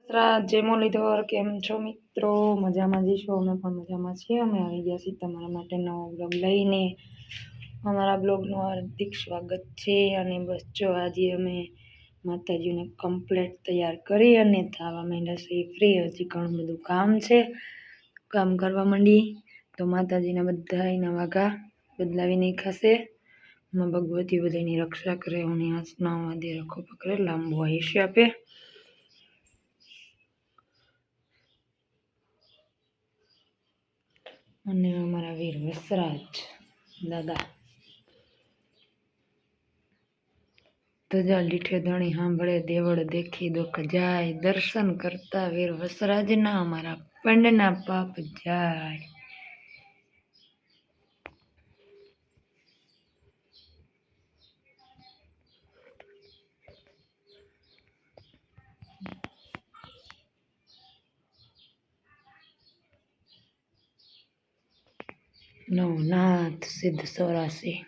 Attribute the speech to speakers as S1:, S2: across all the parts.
S1: જય મુરલીધર, કેમ છો મિત્રો? મજામાં જઈશું, અમે પણ મજામાં છીએ. અમે આવી ગયા છીએ તમારા માટે નવો બ્લોગ લઈને. અમારા બ્લોગનું હાર્દિક સ્વાગત છે. અને બસ જો આજે અમે માતાજીને કમ્પ્લીટ તૈયાર કરી અને થવા માંડ્યા છે ફ્રી. હજી ઘણું બધું કામ છે, કામ કરવા માંડી તો માતાજીના બધાના વાઘા બદલાવી નાખાશે. માં ભગવતી બધાની રક્ષા કરે અને આસના વાદે રખો પકડે, લાંબુ આયુષ્ય આપે. અને અમારા વીર વસરાજ દાદા ધજા લીઠે ધણી સાંભળે, દેવળ દેખી દુઃખ જાય. દર્શન કરતા વીર વસરાજના અમારા પંડના પાપ જાય. નવનાથ સિદ્ધ સોરાસી.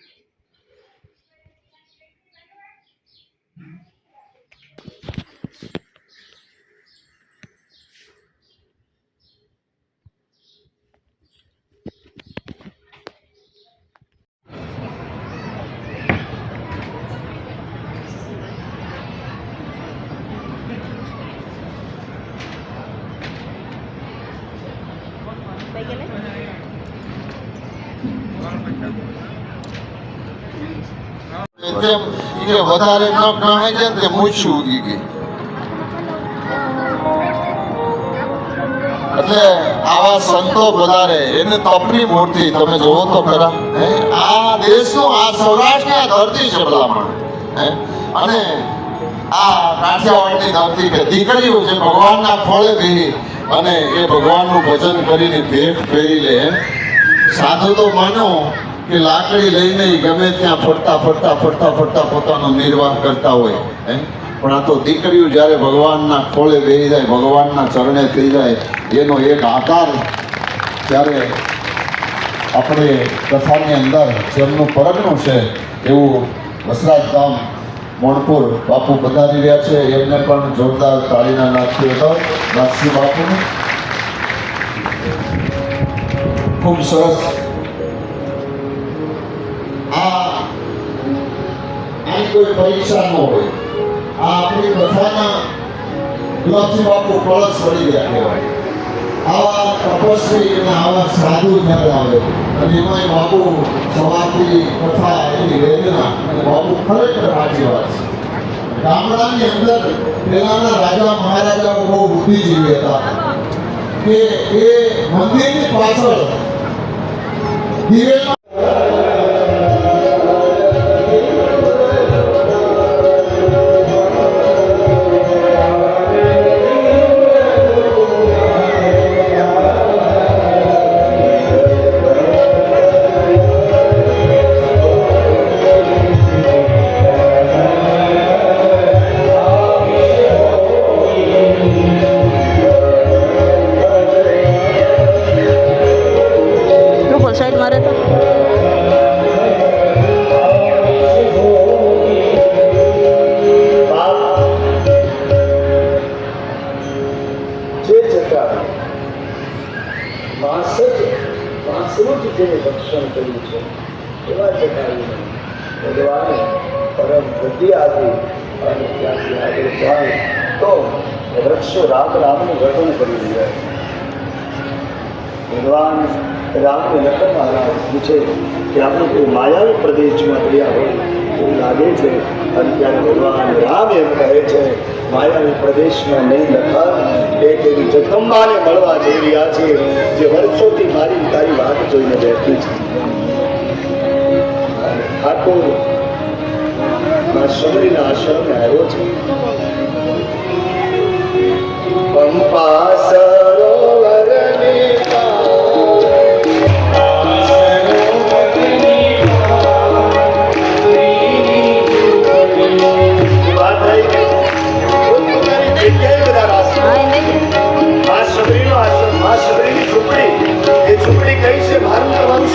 S2: વધારે ન ગણાય છે તે મૂછું ઉગી ગઈ. એટલે આવા સંતો વધારે એને તપની મૂર્તિ તમે જોવો તો ખરા. આ દેશનું, આ સૌરાષ્ટ્રની ધરતી છે ભલામણ. અને આ કાઠિયાવાડની ધરતી કે દીકરીઓ છે ભગવાનના ફળે બેહી અને એ ભગવાનનું ભજન કરીને ભેટ ફેરી લે. સાધુ તો માનો કે લાકડી લઈને ગમે ત્યાં ફરતા પોતાનો નિર્વાહ કરતા હોય. પણ આ તો દીકરીઓ જ્યારે ભગવાનના ખોળે બેસી જાય, ભગવાનના ચરણે થઈ જાય, એનો એક આકાર ત્યારે આપણે કથાની અંદર જેમનું પરગણું છે એવું વસરાજ ગામ મોણપુર બાપુ પધારી રહ્યા છે. એમને પણ જોરદાર તાળીના નાખી હતો નાથસિંહ બાપુને. ખૂબ સરસ. આની કોઈ પરીક્ષા ન હોય. આ આપણી કથાના ગુલાબસિંહ બાપુ કળશ વળી ગયા કહેવાય. આવા તપસ્વી અને આવા સાધુ જ્યારે આવે અને એમાં બાપુ સવારથી કથા એની વેદના અને બાપુ ખરેખર સાચી વાત છે. ગામડાની અંદર પહેલાના રાજા મહારાજાઓ બહુ બુદ્ધિજીવી હતા કે એ મંદિરની પાછળ દિવેલમાં રક્ષણ કર્યું છે એવા જગાવીને ભગવાને પરમ બુદ્ધિ આપી અને ત્યાંથી આગળ જાય તો વૃક્ષો રામનું વર્ણન કરી રહ્યા છે. ભગવાન રામને લખન મહારાજ પૂછે કે આપણે કોઈ માયાવી પ્રદેશમાં ગયા હોય એવું લાગે છે. અને ત્યારે ભગવાન રામ એમ કહે છે માયાવી પ્રદેશમાં નહીં લખન, એક એવી જગદંબાને મળવા જઈ રહ્યા છે જે વર્ષોથી મારી તારી વાત જોઈને બેઠી છે. ઠાકોર શબરીના આશ્રમે આવ્યો છે. પંપા સરોવરની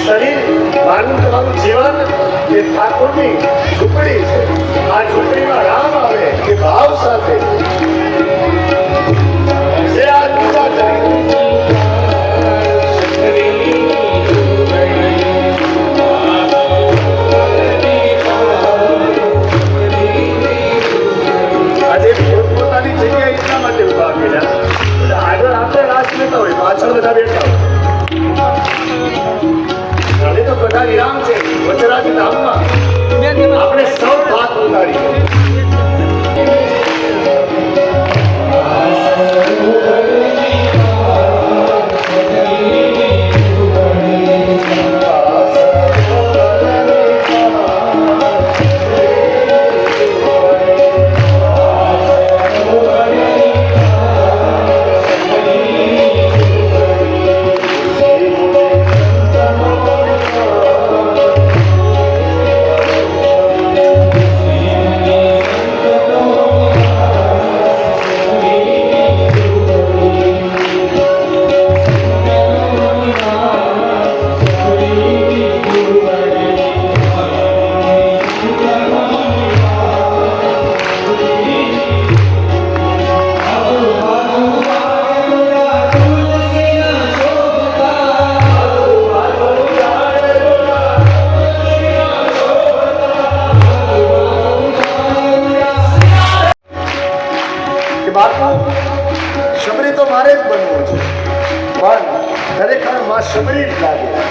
S2: શરીર, માનવું તમારું જીવન એ ઠાકોરની ઝૂંપડી છે. આ ઝૂંપડીમાં રામ આવે એ ભાવ સાથે
S3: બાકીના બધા આગળ આપણે રાસ લેતા હોય પાછળ બધા બેઠા હોય હવે તો બધા વિરામ છે વચરાજ ધામમાં આપણે સૌ હાથ ઉતારી શબરી તો મારે જ બનવું છે પણ ખરેખર માં શબરી જ લાગે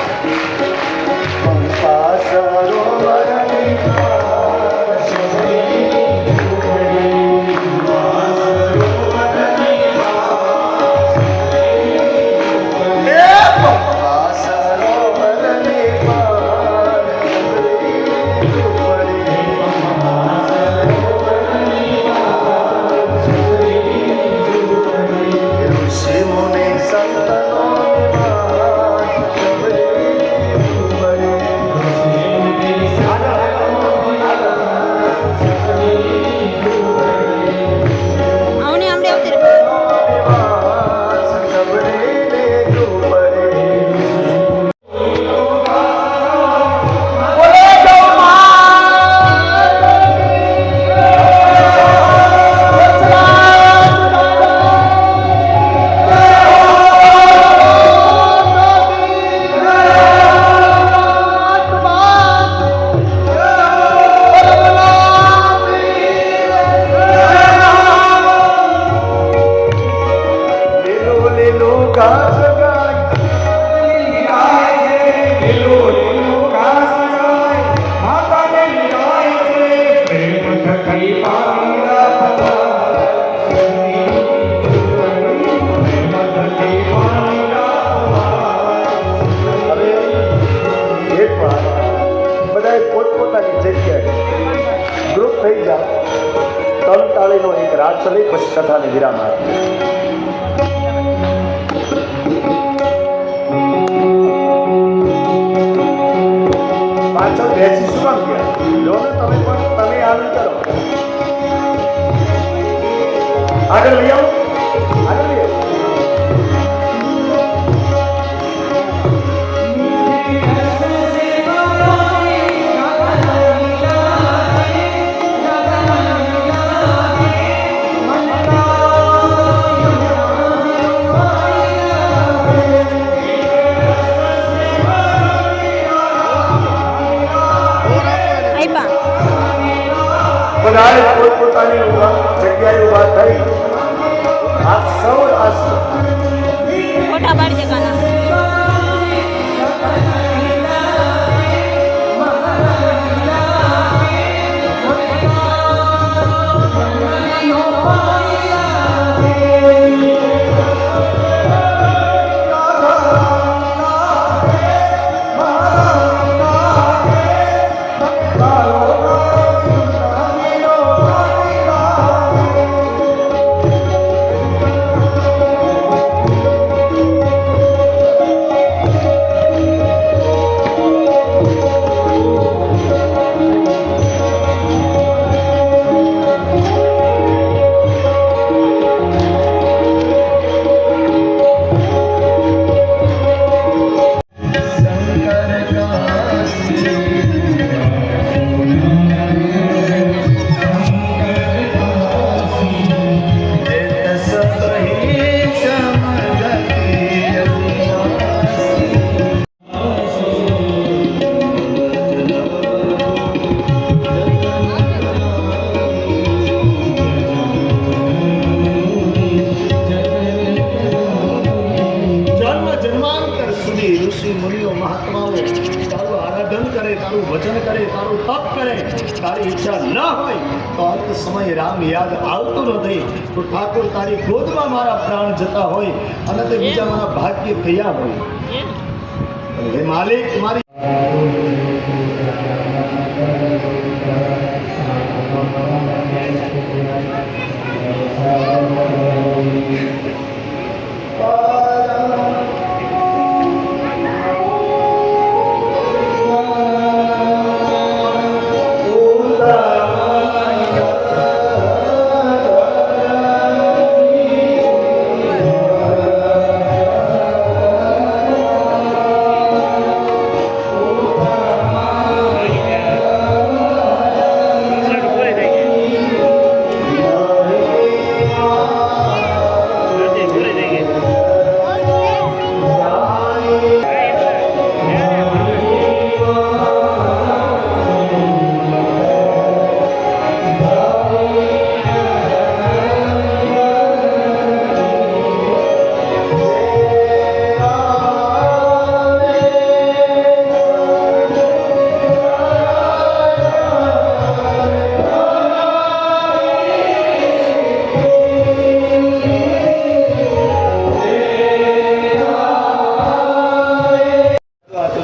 S3: ગ્રુપ થઈ જાઓ ત્રણ તાળીનો એક રાગ ચલી પછી કથાને વિરામ આપે પાછળ બેસી શું કામ ગયા લો ને તમે પણ તમે આવી કરો આગળ લઈ આવો આગળ લઈ આવો બધાએ પોતપોતાની જગ્યાએ ઉભા થઈ તારું વચન કરે, તારું તપ કરે, તારી ઈચ્છા ન હોય તો અંત સમયે રામ યાદ આવતો નથી. તો ઠાકોર તારી ગોદમાં મારા પ્રાણ જતા હોય અને તે બીજા મારા ભાગ્ય થયા હોય. હે માલિક, મારી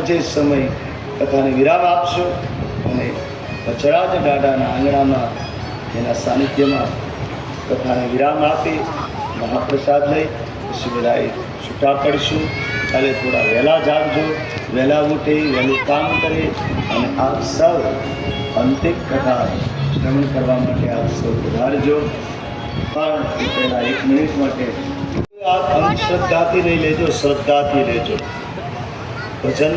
S3: જે સમય કથાને વિરામ આપશો અને વચરાજ દાદાના આંગણામાં એના સાનિધ્યમાં કથાને વિરામ આપી મહાપ્રસાદ લઈ પછી બધાએ છૂટા પડશું. કાલે થોડા વહેલા જાગજો, વહેલા ઉઠી વહેલું કામ કરી અને આપ સૌ અંતિમ કથા શ્રવણ કરવા માટે આપ સૌ પધારજો. પણ પહેલાં 1 મિનિટ માટે આપ અંધશ્રદ્ધાથી નહીં લેજો, શ્રદ્ધાથી લેજો. ભજન,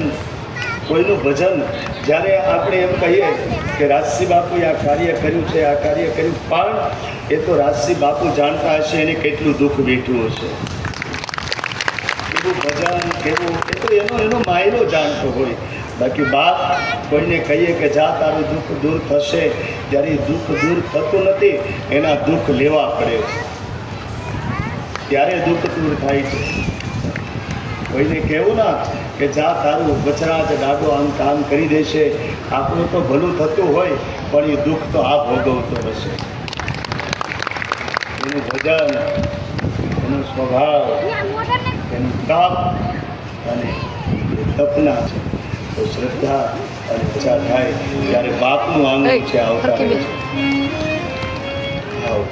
S3: કોઈનું ભજન જ્યારે આપણે એમ કહીએ કે રાજસિંહ બાપુએ આ કાર્ય કર્યું છે, આ કાર્ય કર્યું, પણ એ તો રાજસિંહ બાપુ જાણતા હશે એને કેટલું દુઃખ વેઠ્યું હશે. કેવું ભજન, કેવું, એ તો એનો માયલો જાણતો હોય. બાકી બાપ કોઈને કહીએ કે જા તારું દુઃખ દૂર થશે, જ્યારે એ દુઃખ દૂર થતું નથી, એના દુઃખ લેવા પડે છે ત્યારે દુઃખ દૂર થાય છે. કોઈને કહેવું ના કે જા તારું વચરાજ દાદો આમ કામ કરી દેશે, આપણું તો ભલું થતું હોય પણ એ દુઃખ તો આ ભોગવતો હશે. એનું ભજન, એનો સ્વભાવ, એનું તપ અને તપના છે. તો શ્રદ્ધા અને ઈચ્છા થાય ત્યારે બાપનું આંગણ છે આવતા. આવો.